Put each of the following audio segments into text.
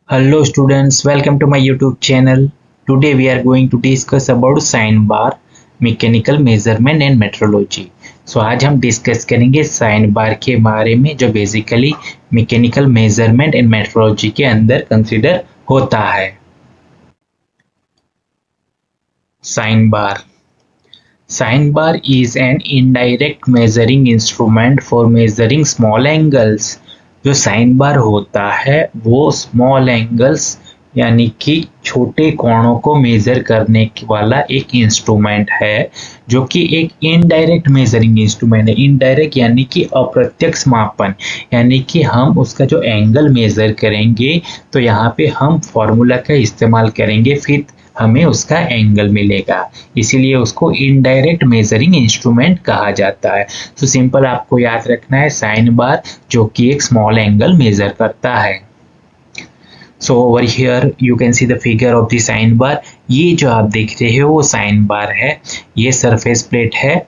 Hello students, welcome to my YouTube channel. Today we are going to discuss about sine bar, mechanical measurement and metrology. आज हम discuss करेंगे sine bar के बारे में जो basically mechanical measurement and metrology के अंदर consider होता है। Sine bar Sine bar is an indirect measuring instrument for measuring small angles। जो साइन बार होता है वो स्मॉल एंगल्स यानी कि छोटे कोणों को मेजर करने वाला एक इंस्ट्रूमेंट है, जो कि एक इनडायरेक्ट मेजरिंग इंस्ट्रूमेंट है। इनडायरेक्ट यानी कि अप्रत्यक्ष मापन, यानी कि हम उसका जो एंगल मेजर करेंगे तो यहाँ पे हम फॉर्मूला का इस्तेमाल करेंगे, फिर हमें उसका एंगल मिलेगा, इसीलिए उसको इनडायरेक्ट मेजरिंग इंस्ट्रूमेंट कहा जाता है। तो सिंपल आपको याद रखना है साइन बार जो कि एक स्मॉल एंगल मेजर करता है। So over here you can see the figure of the sine bar. ये जो आप देख रहे हो वो साइन बार है, ये सरफेस प्लेट है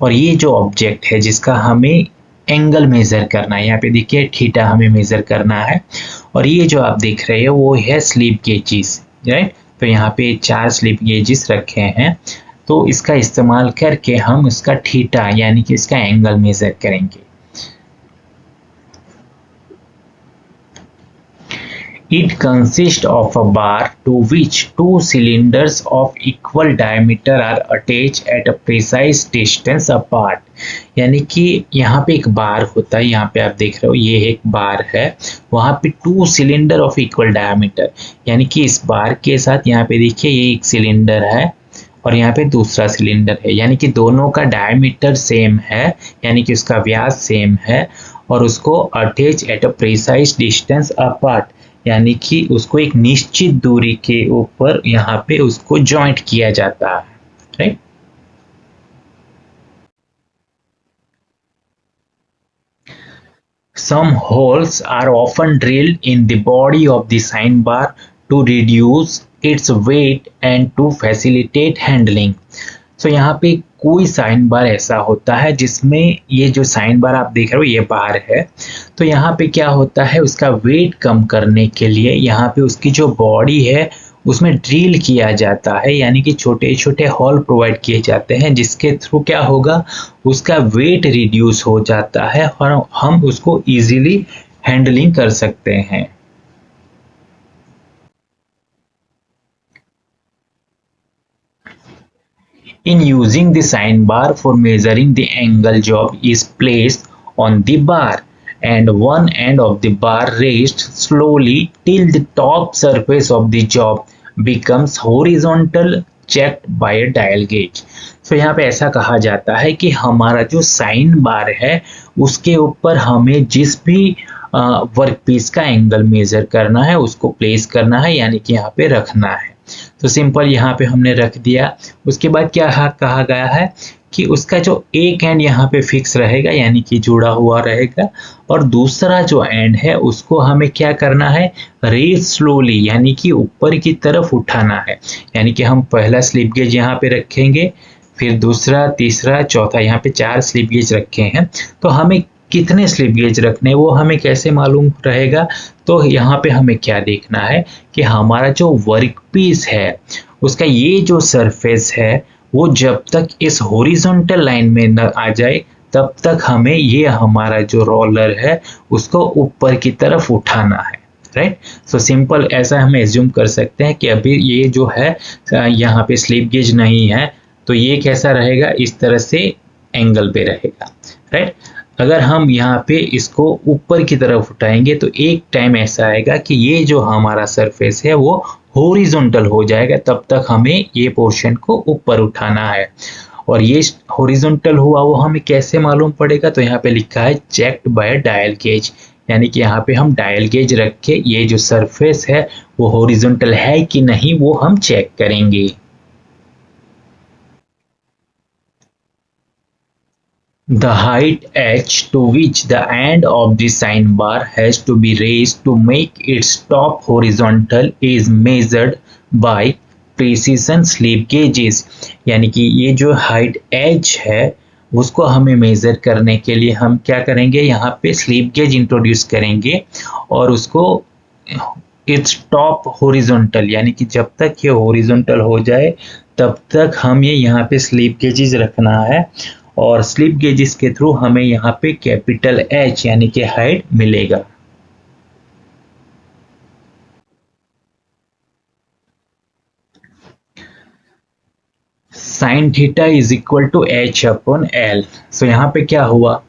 और ये जो ऑब्जेक्ट है जिसका हमें एंगल मेजर करना है, यहाँ पे देखिए थीटा हमें मेजर करना है। और ये जो आप देख रहे हो वो है स्लिप गेजेस, राइट। तो यहाँ पे 4 स्लिप गेजेस रखे हैं, तो इसका इस्तेमाल करके हम इसका थीटा यानी कि इसका एंगल मेजर करेंगे। It consists of a bar to which two cylinders of equal diameter are attached at a precise distance apart। यानी कि यहाँ पे एक बार होता है, यहाँ पे आप देख रहे हो ये एक बार है, वहाँ पे 2 सिलेंडर ऑफ इक्वल डायमीटर, यानी कि इस बार के साथ यहाँ पे देखिए ये एक सिलेंडर है और यहाँ पे दूसरा सिलेंडर है, यानी कि दोनों का डायमीटर सेम है, यानी कि उसका व्यास सेम है और उसको attach at a precise distance apart, यानी कि उसको एक निश्चित दूरी के ऊपर यहाँ पे उसको जॉइंट किया जाता है, right. Some holes are often drilled in the body of the sine bar to reduce its weight and to facilitate handling। यहाँ पे कोई साइन बार ऐसा होता है जिसमें ये जो साइन बार आप देख रहे हो ये बार है, तो यहाँ पे क्या होता है उसका वेट कम करने के लिए यहाँ पे उसकी जो बॉडी है उसमें ड्रिल किया जाता है, यानी कि छोटे छोटे होल प्रोवाइड किए जाते हैं जिसके थ्रू क्या होगा उसका वेट रिड्यूस हो जाता है और हम उसको इजीली हैंडलिंग कर सकते हैं। In using the sine bar for measuring the angle, job is placed on the bar and one end of the bar raised slowly till the top surface of the job becomes horizontal, checked by a dial gauge। यहाँ पे ऐसा कहा जाता है कि हमारा जो sine bar है उसके ऊपर हमें जिस भी वर्क पीस का एंगल मेजर करना है उसको प्लेस करना है, यानी कि यहाँ पे रखना है। तो सिंपल यहाँ पे हमने रख दिया। उसके बाद क्या कहा गया है कि उसका जो एक एंड यहाँ पे फिक्स रहेगा यानी कि जुड़ा हुआ रहेगा और दूसरा जो एंड है उसको हमें क्या करना है रेज स्लोली यानी कि ऊपर की तरफ उठाना है, यानी कि हम पहला स्लिप गेज यहाँ पे रखेंगे, फिर दूसरा, तीसरा, चौथा, यहाँ पे 4 स्लिप गेज रखे हैं। तो हमें कितने स्लिप गेज रखने वो हमें कैसे मालूम रहेगा, तो यहाँ पे हमें क्या देखना है कि हमारा जो वर्क पीस है उसका ये जो सरफेस है वो जब तक इस हॉरिजॉन्टल लाइन में न आ जाए तब तक हमें ये हमारा जो रोलर है उसको ऊपर की तरफ उठाना है, राइट। सो सिंपल ऐसा हम एज्यूम कर सकते हैं कि अभी ये जो है यहाँ पे स्लिप गेज नहीं है तो ये कैसा रहेगा इस तरह से एंगल पे रहेगा, राइट। अगर हम यहाँ पे इसको ऊपर की तरफ उठाएंगे तो एक टाइम ऐसा आएगा कि ये जो हमारा सरफेस है वो हॉरिजॉन्टल हो जाएगा, तब तक हमें ये पोर्शन को ऊपर उठाना है। और ये हॉरिजॉन्टल हुआ वो हमें कैसे मालूम पड़ेगा, तो यहाँ पे लिखा है चेक्ड बाय डायल गेज, यानी कि यहाँ पे हम डायल गेज रख के ये जो सरफेस है वो हॉरिजॉन्टल है कि नहीं वो हम चेक करेंगे। The height h to which the end of the sine bar has to be raised to make its top horizontal is measured by precision slip gauges। यानी कि ये जो हाइट h है उसको हमें मेजर करने के लिए हम क्या करेंगे यहाँ पे स्लिप गेज इंट्रोड्यूस करेंगे और उसको इट्स टॉप हॉरिजॉन्टल, यानी कि जब तक ये हॉरिजॉन्टल हो जाए तब तक हमें यहाँ पे स्लिप गेजेस रखना है, और स्लिप गेजेस के थ्रू हमें यहाँ पे कैपिटल एच यानी कि हाइट मिलेगा। Sine theta is equal to H upon L. So यहाँ पे क्या हुआ,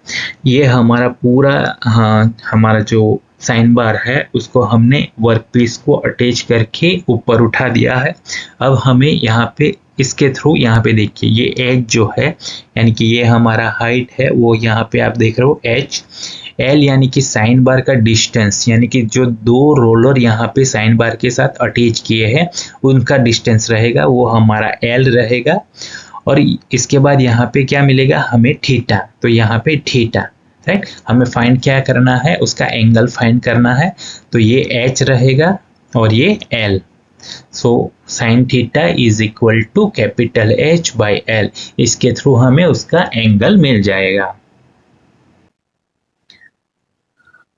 ये हमारा पूरा, हाँ, हमारा जो साइन बार है उसको हमने वर्क पीस को अटैच करके ऊपर उठा दिया है। अब हमें यहाँ पे इसके थ्रू, यहाँ पे देखिए ये एच जो है, यानी कि ये हमारा हाइट है, वो यहाँ पे आप देख रहे हो एच। एल यानी कि साइन बार का डिस्टेंस, यानी कि जो दो रोलर यहाँ पे साइन बार के साथ अटैच किए हैं उनका डिस्टेंस रहेगा, वो हमारा एल रहेगा। और इसके बाद यहाँ पे क्या मिलेगा हमें, थीटा। तो यहाँ पे थीटा, राइट, हमें फाइंड क्या करना है, उसका एंगल फाइंड करना है। तो ये एच रहेगा और ये L. So sine theta is equal to capital H by L. इसके थ्रू हमें उसका एंगल मिल जाएगा।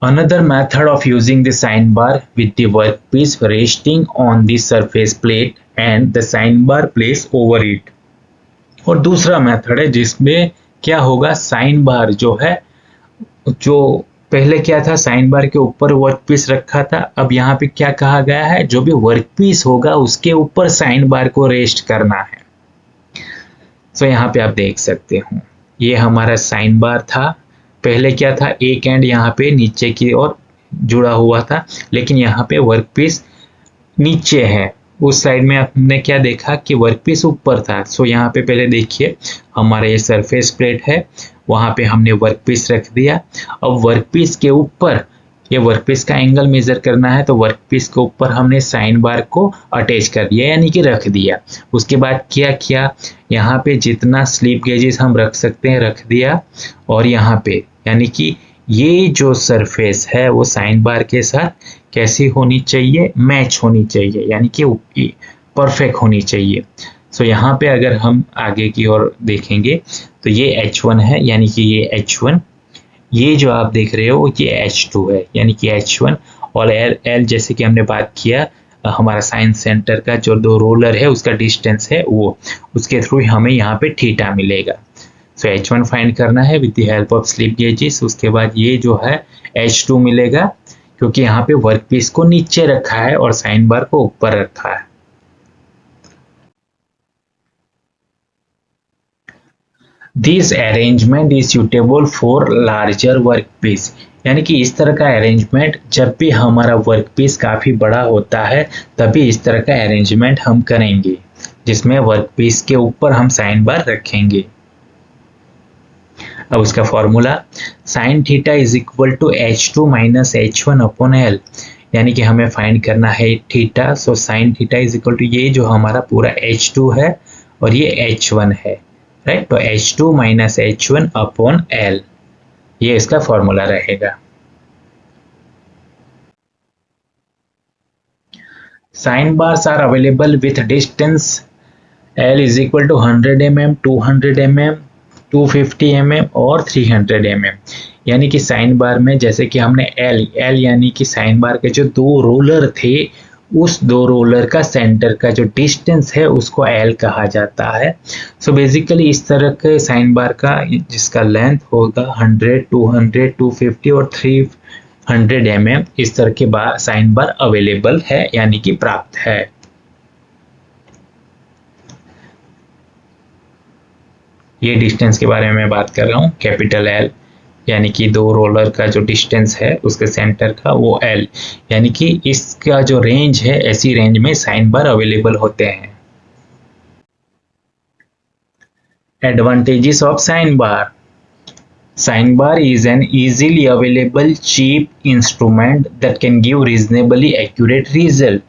Another method of using the sine bar with the workpiece resting on the surface plate and the sine bar placed over it। और दूसरा method है जिसमें क्या होगा, साइन बार जो है, जो पहले क्या था, साइन बार के ऊपर वर्कपीस रखा था, अब यहाँ पे क्या कहा गया है, जो भी वर्कपीस होगा उसके ऊपर साइन बार को रेस्ट करना है। तो यहाँ पे आप देख सकते हो ये हमारा साइन बार था, पहले क्या था, एक एंड यहाँ पे नीचे की ओर जुड़ा हुआ था, लेकिन यहाँ पे वर्कपीस नीचे है। उस साइड में हमने क्या देखा कि वर्कपीस ऊपर था। सो यहाँ पे पहले देखिए हमारा ये सरफेस प्लेट है, वहाँ पे हमने वर्कपीस रख दिया। अब वर्कपीस के ऊपर, ये वर्कपीस का एंगल मेजर करना है, तो वर्कपीस के ऊपर हमने साइन बार को अटैच कर दिया, यानी कि रख दिया। उसके बाद क्या किया, यहाँ पे जितना स्लिप गेजेस हम रख सकते हैं रख दिया, और यहाँ पे यानी कि ये जो सरफेस है वो साइन बार के साथ कैसी होनी चाहिए, मैच होनी चाहिए, यानी कि परफेक्ट होनी चाहिए। सो यहाँ पे अगर हम आगे की ओर देखेंगे तो ये H1 है, यानी कि ये H1, ये जो आप देख रहे हो ये H2 है, यानी कि H1, और L जैसे कि हमने बात किया, हमारा साइन सेंटर का जो दो रोलर है उसका डिस्टेंस है वो, उसके थ्रू हमें यहाँ पे थीटा मिलेगा। सो H1 फाइंड करना है with the help of slip gauges. उसके बाद ये जो है H2 मिलेगा, क्योंकि यहाँ पे वर्कपीस को नीचे रखा है और साइन बार को ऊपर रखा है। This arrangement is suitable for larger workpiece, यानी कि इस तरह का अरेंजमेंट, जब भी हमारा वर्कपीस काफ़ी बड़ा होता है तभी इस तरह का अरेंजमेंट हम करेंगे, जिसमें वर्कपीस के ऊपर हम साइन बार रखेंगे। अब उसका formula, sine theta is equal to H2 minus H1 upon L, यानी कि हमें फाइंड करना है theta. So sine theta is equal to ये जो हमारा पूरा H2 है और ये H1 है, राइट। तो H2 minus H1 upon L, ये इसका फॉर्मूला रहेगा। Sine bars are available with distance L is equal to 100 mm, 200 mm, 250 mm और 300 mm, यानी कि साइन बार में जैसे कि हमने L यानी कि साइन बार के जो दो रोलर थे उस दो रोलर का सेंटर का जो डिस्टेंस है उसको L कहा जाता है। सो बेसिकली इस तरह के साइन बार का जिसका लेंथ होगा 100, 200, 250 और 300 mm, इस तरह के साइन बार अवेलेबल है, यानी कि प्राप्त है। ये डिस्टेंस के बारे में बात कर रहा हूँ, कैपिटल L, यानी कि दो रोलर का जो डिस्टेंस है उसके सेंटर का वो L, यानी कि इसका जो रेंज है, ऐसी रेंज में साइन बार अवेलेबल होते हैं। Advantages of sine bar, sine bar is an easily available cheap instrument that can give reasonably accurate result,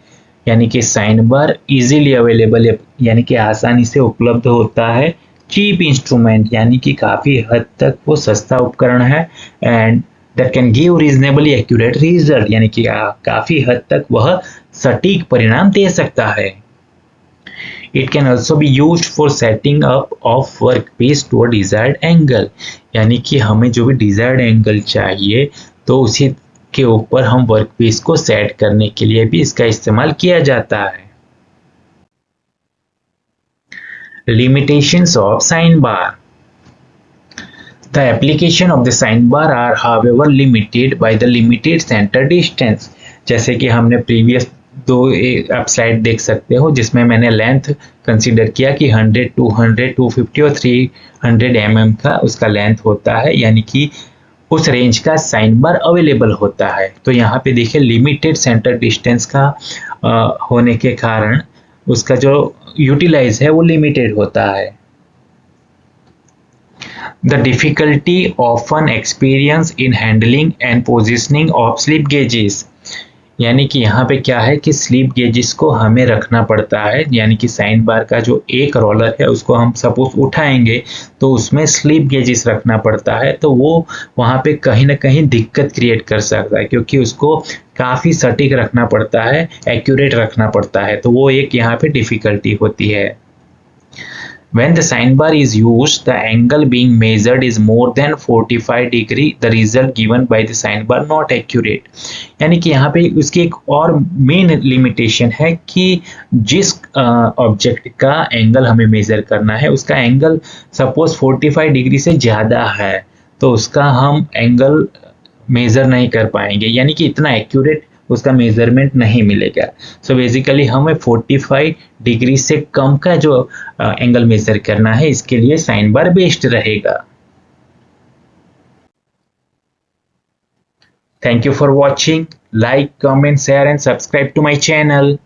यानी कि साइन बार इजीली अवेलेबल है, यानी कि आसानी से उपलब्ध होता है। चीप इंस्ट्रूमेंट, यानी कि काफ़ी हद तक वो सस्ता उपकरण है। And that can give reasonably accurate result, यानी कि काफ़ी हद तक वह सटीक परिणाम दे सकता है। It can also be use for setting up of work piece to a desired angle, यानी कि हमें जो भी डिजायर्ड एंगल चाहिए तो उसी के ऊपर हम वर्कपीस को सेट करने के लिए भी इसका इस्तेमाल किया जाता है। Limitations of sign bar. The application of the sign bar are however limited by the limited center distance. जैसे कि हमने प्रीवियस दो आप स्लाइड देख सकते हो जिसमें मैंने लेंथ कंसीडर किया कि 100, 200, 250 और 300 mm का उसका लेंथ होता है, यानी कि उस रेंज का साइन बार अवेलेबल होता है। तो यहाँ पे देखिए लिमिटेड सेंटर डिस्टेंस का होने के कारण उसका जो यूटिलाइज है वो लिमिटेड होता है। The difficulty often experienced in handling and positioning of slip gauges. यानी कि यहाँ पे क्या है कि स्लिप गेजेस को हमें रखना पड़ता है, यानी कि साइन बार का जो एक रोलर है उसको हम सपोज उठाएंगे तो उसमें स्लिप गेजेस रखना पड़ता है, तो वो वहाँ पे कहीं ना कहीं दिक्कत क्रिएट कर सकता है क्योंकि उसको काफ़ी सटीक रखना पड़ता है, एक्यूरेट रखना पड़ता है, तो वो एक यहाँ पे डिफ़िकल्टी होती है। When the sign bar is used, the angle being measured is more than 45 degree. The result given by the sign bar not accurate. यानी कि यहाँ पे उसकी एक और मेन लिमिटेशन है कि जिस ऑब्जेक्ट का एंगल हमें मेजर करना है उसका एंगल सपोज 45 डिग्री से ज़्यादा है तो उसका हम एंगल मेजर नहीं कर पाएंगे, यानी कि इतना एक्यूरेट उसका मेजरमेंट नहीं मिलेगा। सो बेसिकली हमें 45 डिग्री से कम का जो एंगल मेजर करना है इसके लिए साइन बार बेस्ट रहेगा। Thank you for watching. Like, comment, share and subscribe to my channel.